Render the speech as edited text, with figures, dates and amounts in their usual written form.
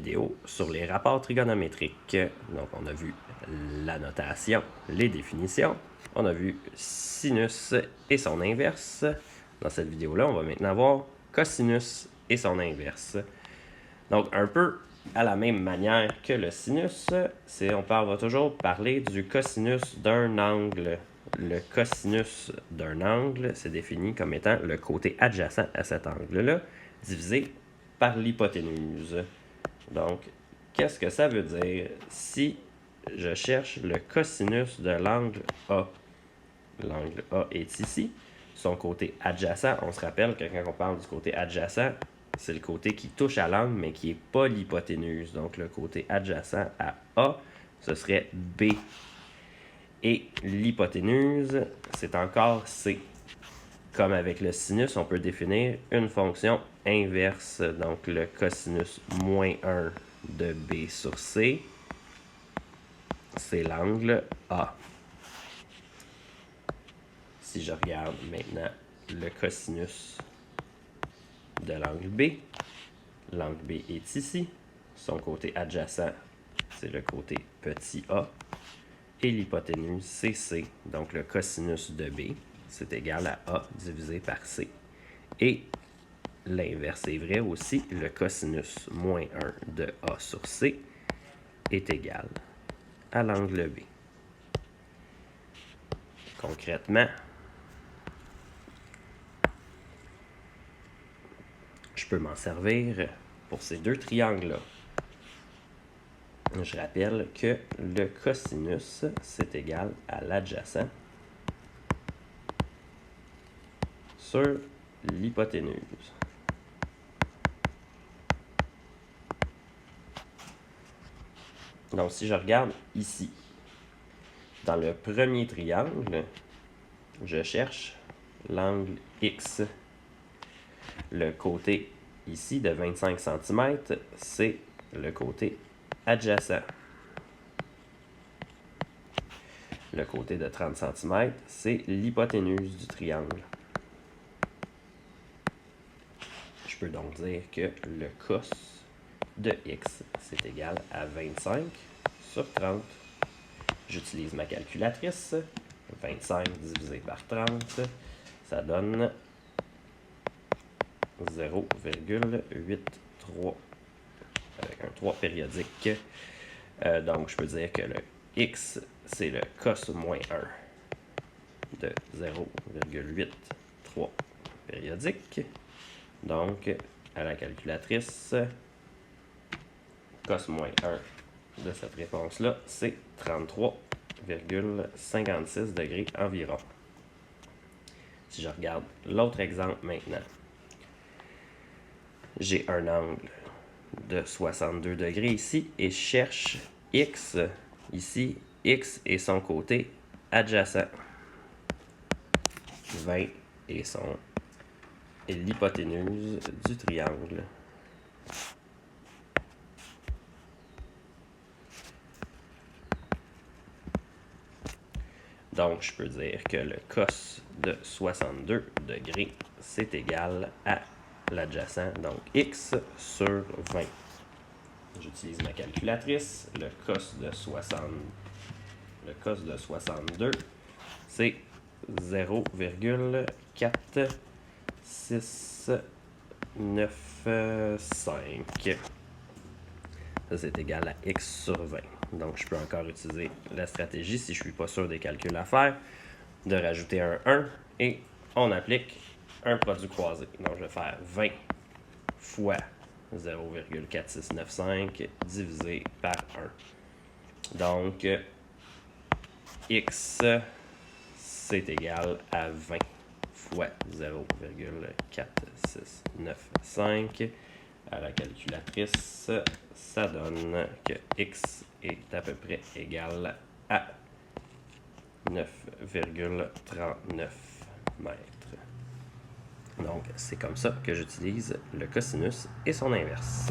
vidéo sur les rapports trigonométriques. Donc, on a vu la notation, les définitions. On a vu sinus et son inverse. Dans cette vidéo-là, on va maintenant voir cosinus et son inverse. Donc, un peu à la même manière que le sinus, on va toujours parler du cosinus d'un angle. Le cosinus d'un angle, c'est défini comme étant le côté adjacent à cet angle-là, divisé par l'hypoténuse. Donc, qu'est-ce que ça veut dire si je cherche le cosinus de l'angle A? L'angle A est ici. Son côté adjacent, on se rappelle que quand on parle du côté adjacent, c'est le côté qui touche à l'angle, mais qui n'est pas l'hypoténuse. Donc, le côté adjacent à A, ce serait B. Et l'hypoténuse, c'est encore C. Comme avec le sinus, on peut définir une fonction inverse. Donc, le cosinus moins 1 de B sur C, c'est l'angle A. Si je regarde maintenant le cosinus de l'angle B est ici. Son côté adjacent, c'est le côté petit a. Et l'hypoténuse, c'est C. Donc, le cosinus de B, c'est égal à A divisé par C. Et l'inverse est vrai aussi. Le cosinus moins 1 de A sur C est égal à l'angle B. Concrètement, je peux m'en servir pour ces deux triangles-là. Je rappelle que le cosinus, c'est égal à l'adjacent sur l'hypoténuse. Donc, si je regarde ici, dans le premier triangle, je cherche l'angle X. Le côté ici de 25 cm, c'est le côté adjacent. Le côté de 30 cm, c'est l'hypoténuse du triangle. Je peux donc dire que le cos de x, c'est égal à 25 sur 30. J'utilise ma calculatrice. 25 divisé par 30, ça donne 0,83 avec un 3 périodique. Donc, je peux dire que le x, c'est le cos moins 1 de 0,83 périodique. Donc, à la calculatrice, cos moins 1 de cette réponse-là, c'est 33,56 degrés environ. Si je regarde l'autre exemple maintenant, j'ai un angle de 62 degrés ici et je cherche x ici. X est son côté adjacent. 20 est l'hypoténuse du triangle. Donc, je peux dire que le cos de 62 degrés, c'est égal à l'adjacent, donc x sur 20. J'utilise ma calculatrice. Le cos de 62, c'est 0,4695. Ça, c'est égal à x sur 20. Donc, je peux encore utiliser la stratégie, si je ne suis pas sûr des calculs à faire, de rajouter un 1 et on applique un produit croisé. Donc, je vais faire 20 fois 0,4695 divisé par 1. Donc, x, c'est égal à 20 fois 0,4695. À la calculatrice, ça donne que x est à peu près égal à 9,39 mètres. Donc, c'est comme ça que j'utilise le cosinus et son inverse.